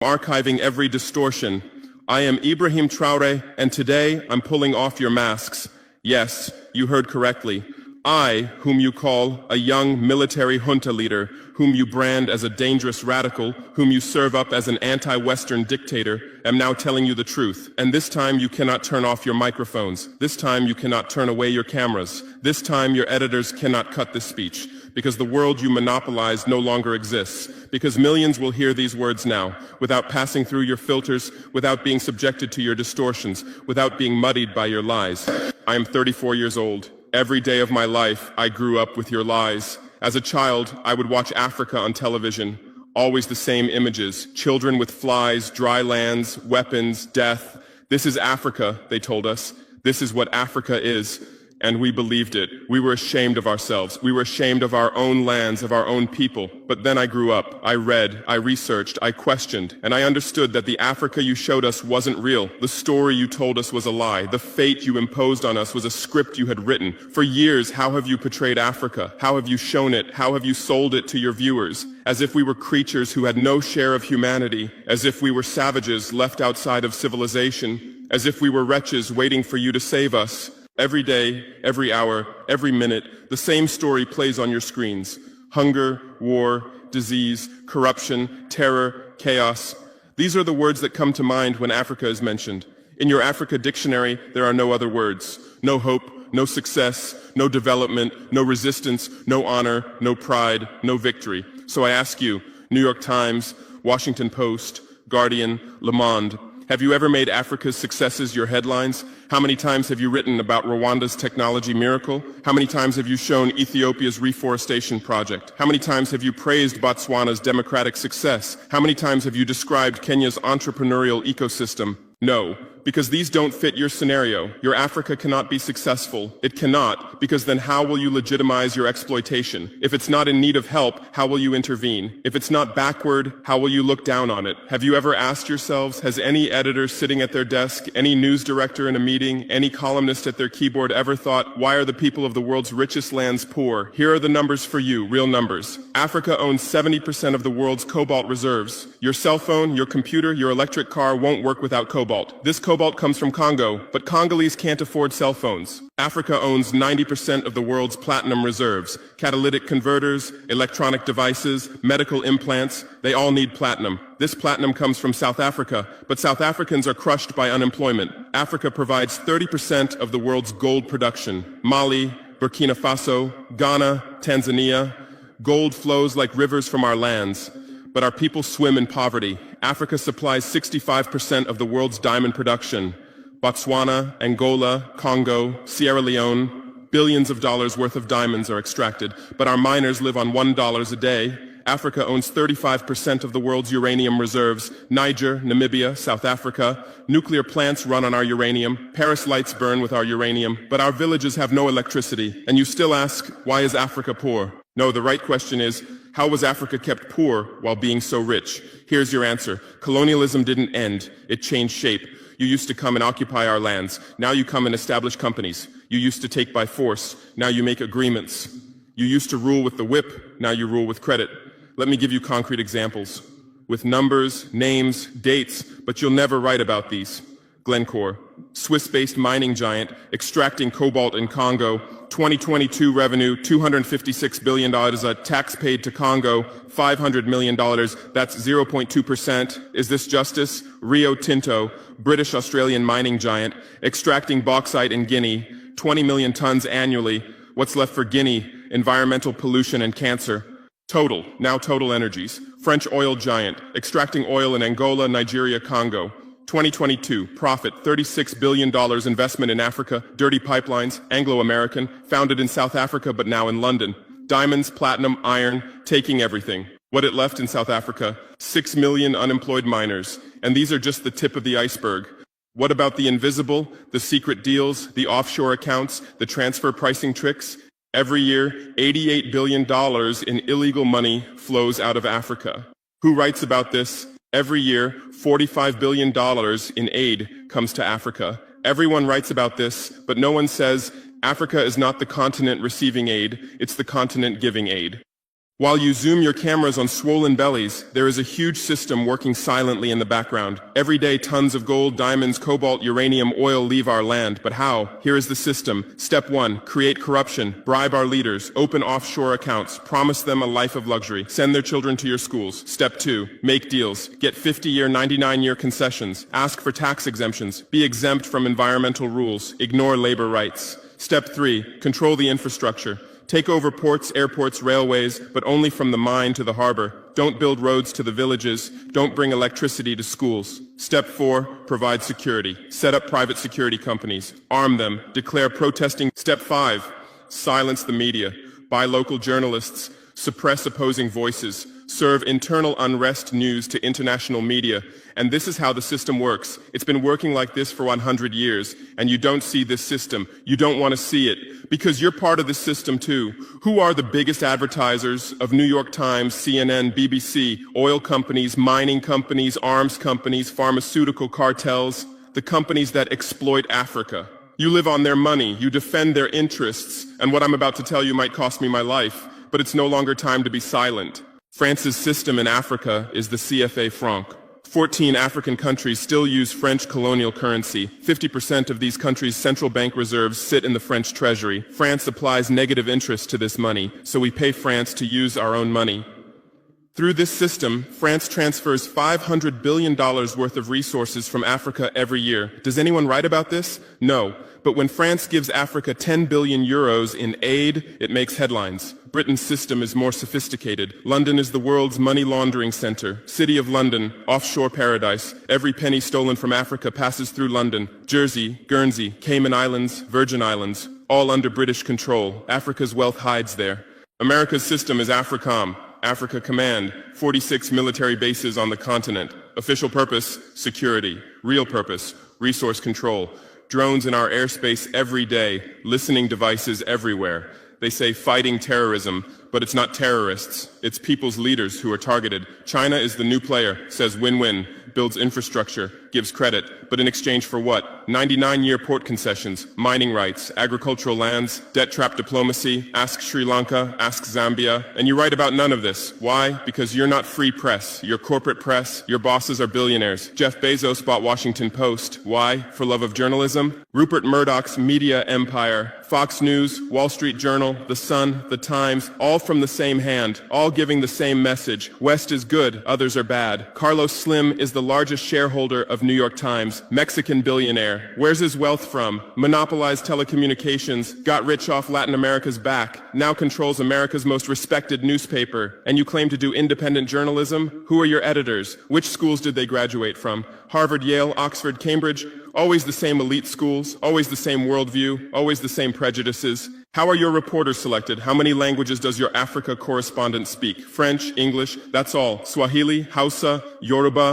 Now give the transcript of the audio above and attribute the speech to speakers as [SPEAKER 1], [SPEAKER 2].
[SPEAKER 1] archiving every distortion. I am Ibrahim Traoré, and today I'm pulling off your masks. Yes, you heard correctly. I, whom you call a young military junta leader, whom you brand as a dangerous radical, whom you serve up as an anti-Western dictator, am now telling you the truth. And this time you cannot turn off your microphones. This time you cannot turn away your cameras. This time your editors cannot cut this speech. Because the world you monopolize no longer exists. Because millions will hear these words now, without passing through your filters, without being subjected to your distortions, without being muddied by your lies. I am 34 years old. Every day of my life, I grew up with your lies. As a child, I would watch Africa on television. Always the same images. Children with flies, dry lands, weapons, death. This is Africa, they told us. This is what Africa is. And we believed it. We were ashamed of ourselves. We were ashamed of our own lands, of our own people. But then I grew up. I read, I researched, I questioned, and I understood that the Africa you showed us wasn't real. The story you told us was a lie. The fate you imposed on us was a script you had written. For years, how have you portrayed Africa? How have you shown it? How have you sold it to your viewers? As if we were creatures who had no share of humanity, as if we were savages left outside of civilization, as if we were wretches waiting for you to save us. Every day, every hour, every minute, the same story plays on your screens. Hunger, war, disease, corruption, terror, chaos. These are the words that come to mind when Africa is mentioned. In your Africa dictionary, there are no other words. No hope, no success, no development, no resistance, no honor, no pride, no victory. So I ask you, New York Times, Washington Post, Guardian, Le Monde, have you ever made Africa's successes your headlines? How many times have you written about Rwanda's technology miracle? How many times have you shown Ethiopia's reforestation project? How many times have you praised Botswana's democratic success? How many times have you described Kenya's entrepreneurial ecosystem? No, because these don't fit your scenario. Your Africa cannot be successful. It cannot, because then how will you legitimize your exploitation? If it's not in need of help, how will you intervene? If it's not backward, how will you look down on it? Have you ever asked yourselves, has any editor sitting at their desk, any news director in a meeting, any columnist at their keyboard ever thought, why are the people of the world's richest lands poor? Here are the numbers for you, real numbers. Africa owns 70% of the world's cobalt reserves. Your cell phone, your computer, your electric car won't work without cobalt. This cobalt comes from Congo, but Congolese can't afford cell phones. Africa owns 90% of the world's platinum reserves. Catalytic converters, electronic devices, medical implants, they all need platinum. This platinum comes from South Africa, but South Africans are crushed by unemployment. Africa provides 30% of the world's gold production. Mali, Burkina Faso, Ghana, Tanzania. Gold flows like rivers from our lands. But our people swim in poverty. Africa supplies 65% of the world's diamond production. Botswana, Angola, Congo, Sierra Leone, billions of dollars worth of diamonds are extracted, but our miners live on $1 a day. Africa owns 35% of the world's uranium reserves. Niger, Namibia, South Africa. Nuclear plants run on our uranium. Paris lights burn with our uranium, but our villages have no electricity. And you still ask, why is Africa poor? No, the right question is, how was Africa kept poor while being so rich? Here's your answer. Colonialism didn't end. It changed shape. You used to come and occupy our lands. Now you come and establish companies. You used to take by force. Now you make agreements. You used to rule with the whip. Now you rule with credit. Let me give you concrete examples. With numbers, names, dates, but you'll never write about these. Glencore, Swiss-based mining giant, extracting cobalt in Congo. 2022 revenue, $256 billion, a tax paid to Congo, $500 million, that's 0.2%. Is this justice? Rio Tinto, British-Australian mining giant, extracting bauxite in Guinea, 20 million tons annually. What's left for Guinea? Environmental pollution and cancer. Total, now Total Energies, French oil giant, extracting oil in Angola, Nigeria, Congo. 2022, profit, $36 billion investment in Africa, dirty pipelines, Anglo-American, founded in South Africa but now in London. Diamonds, platinum, iron, taking everything. What it left in South Africa? 6 million unemployed miners. And these are just the tip of the iceberg. What about the invisible, the secret deals, the offshore accounts, the transfer pricing tricks? Every year, $88 billion in illegal money flows out of Africa. Who writes about this? Every year, $45 billion in aid comes to Africa. Everyone writes about this, but no one says Africa is not the continent receiving aid, it's the continent giving aid. While you zoom your cameras on swollen bellies, there is a huge system working silently in the background. Every day, tons of gold, diamonds, cobalt, uranium, oil leave our land. But how? Here is the system. Step 1, create corruption. Bribe our leaders. Open offshore accounts. Promise them a life of luxury. Send their children to your schools. Step 2, make deals. Get 50-year, 99-year concessions. Ask for tax exemptions. Be exempt from environmental rules. Ignore labor rights. Step 3, control the infrastructure. Take over ports, airports, railways, but only from the mine to the harbor. Don't build roads to the villages. Don't bring electricity to schools. Step 4, provide security. Set up private security companies. Arm them. Declare protesting. Step 5, silence the media. Buy local journalists. Suppress opposing voices. Serve internal unrest news to international media. And this is how the system works. It's been working like this for 100 years, and you don't see this system. You don't want to see it, because you're part of this system too. Who are the biggest advertisers of New York Times, CNN, BBC, oil companies, mining companies, arms companies, pharmaceutical cartels, the companies that exploit Africa? You live on their money, you defend their interests, and what I'm about to tell you might cost me my life, but it's no longer time to be silent. France's system in Africa is the CFA franc. 14 African countries still use French colonial currency. 50% of these countries' central bank reserves sit in the French treasury. France applies negative interest to this money, so we pay France to use our own money. Through this system, France transfers $500 billion worth of resources from Africa every year. Does anyone write about this? No. But when France gives Africa 10 billion euros in aid, it makes headlines. Britain's system is more sophisticated. London is the world's money laundering center. City of London, offshore paradise. Every penny stolen from Africa passes through London. Jersey, Guernsey, Cayman Islands, Virgin Islands, all under British control. Africa's wealth hides there. America's system is AFRICOM, Africa Command, 46 military bases on the continent. Official purpose, security. Real purpose, resource control. Drones in our airspace every day, listening devices everywhere. They say fighting terrorism, but it's not terrorists. It's people's leaders who are targeted. China is the new player, says win-win, builds infrastructure, gives credit, but in exchange for what? 99-year port concessions, mining rights, agricultural lands, debt-trap diplomacy, ask Sri Lanka, ask Zambia, and you write about none of this. Why? Because you're not free press. You're corporate press. Your bosses are billionaires. Jeff Bezos bought Washington Post. Why? For love of journalism? Rupert Murdoch's media empire, Fox News, Wall Street Journal, The Sun, The Times, all from the same hand, all giving the same message. West is good, others are bad. Carlos Slim is the largest shareholder of New York Times, Mexican billionaire. Where's his wealth from? Monopolized telecommunications, got rich off Latin America's back, now controls America's most respected newspaper. And you claim to do independent journalism? Who are your editors? Which schools did they graduate from? Harvard, Yale, Oxford, Cambridge? Always the same elite schools, always the same worldview, always the same prejudices. How are your reporters selected? How many languages does your Africa correspondent speak? French, English, that's all. Swahili, Hausa, Yoruba.